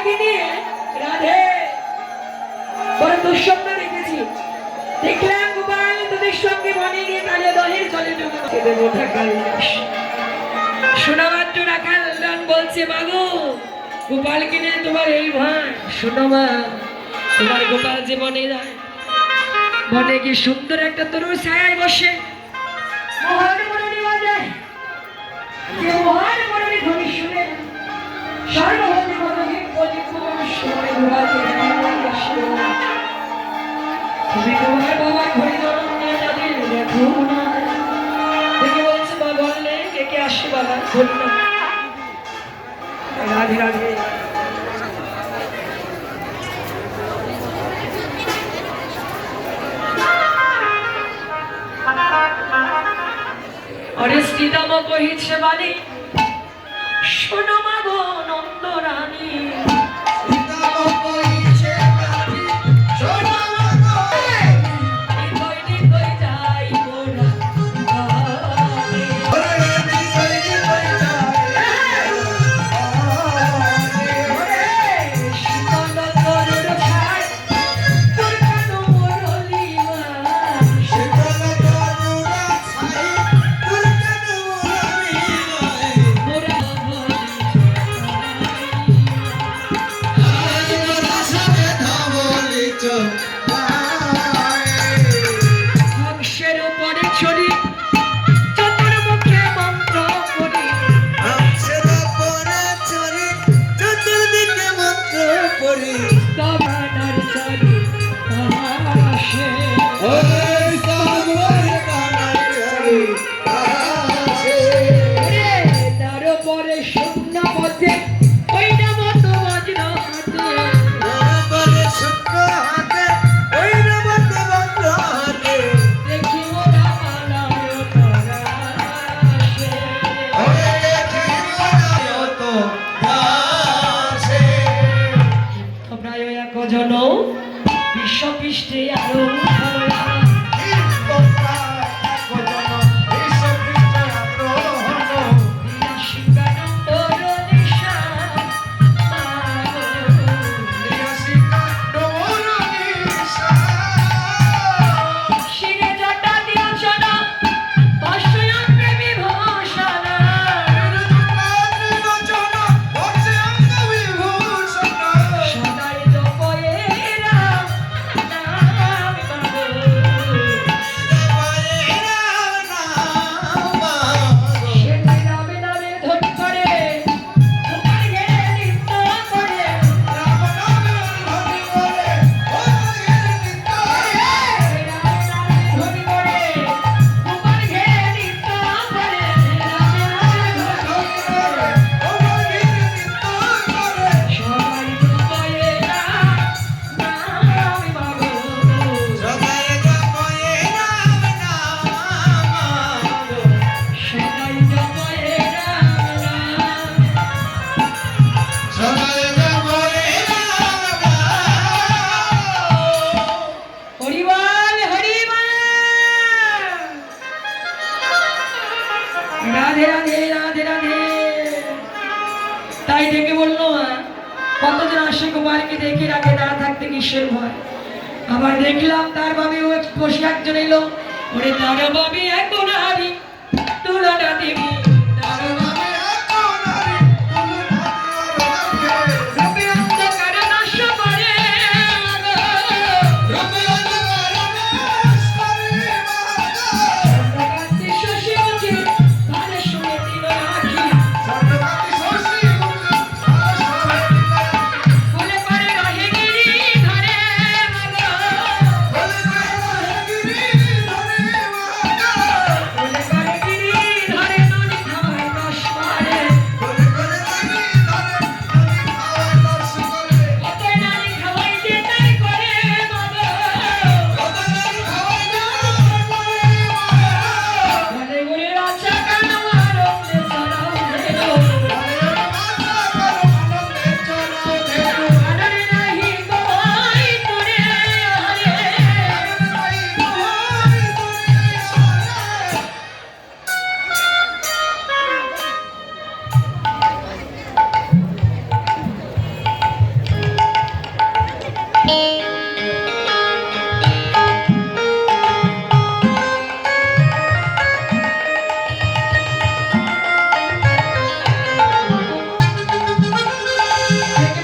গোপালকে নিয়ে রাধে বড় দুঃস্বপ্ন দেখেছি। দেখলাম গোপাল তোদের সঙ্গে বনে গিয়ে কালে দলের জলে শোনা মাত্র রাখাল বলছে মাগো গোপালকে নিয়ে তোমার এই ভয়। শোনো মা, তোমার গোপাল যে বনে যায়, বনে গিয়ে সুন্দর একটা তরুণ ছায়ায় বসে মহান মরণী বাজায়। যে মহান মরণী ধ্বনি শুনে সর্বভূমি মরণী সময় তুমি তোমার বাবার ঘরে জন্ম নিয়ে তাদের দেখো না। দেখে বলছে মা বললে কে কে আসে বাবা বলল রাধে রাধে। অরে শ্রীরাম কহিছে বাণী শোনো মা গো নন্দ রানী। বিশ্বপৃষ্ঠে আরো তাই ডেকে বললো কতজন আসে গোপালকে দেখে রাখে দাঁড়া থাকতে কিসের ভয়। আবার দেখলাম তার বাবি বসে একজন এলো। ওরে তার বাবি এখন হারি তুলনা দেবী ধরে দেখে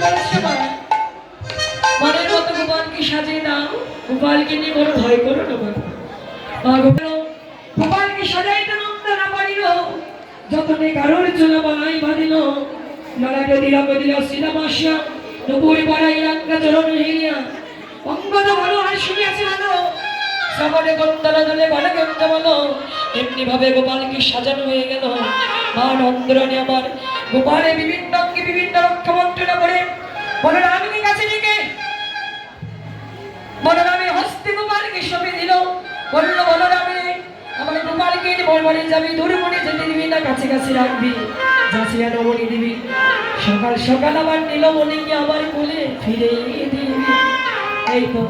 বলছে মা, মনের মতো গোপালকে সাজিয়ে দাও, গোপালকে নিয়ে বড় ভয় করো না মা। মা গোপালকে সাজাইতে নন্দ না পারিল, যতনে কারোর চুলা বানাই বাঁধিল, লড়াইতে দিলাম দিল সিলাম আসিয়া, নুপুর বাড়াই রাঙ্গা চরণ হিরিয়া, অঙ্গদ বলো আর শুনিয়াছে ভালো, শ্রাবণে গন্ধরা দলে বলে গন্ধ বলো। এমনি ভাবে গোপালকে সাজানো হয়ে গেল। মা নন্দরানী আমার গোপালের বিভিন্ন অঙ্গে বিভিন্ন রক্ষা মন্ত্রণা করে বলরামকে কাছে ডেকে বলরামে হস্তে গোপালকে সঁপে দিল। বলল বলরামে, আমার গোপালকে বলবারে যাবি, দূরে মনে যেতে দিবি না, কাছে কাছে রাখবি, যাচিয়া নমনি দিবি। সকাল সকাল আবার নীলমণিকে আমার কোলে ফিরে দিবি। এই তো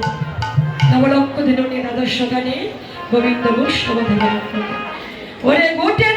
নবলক্ষ দিন দ্বাদশ গানে গোবিন্দ বৈষ্ণব দেব ওরে গোটে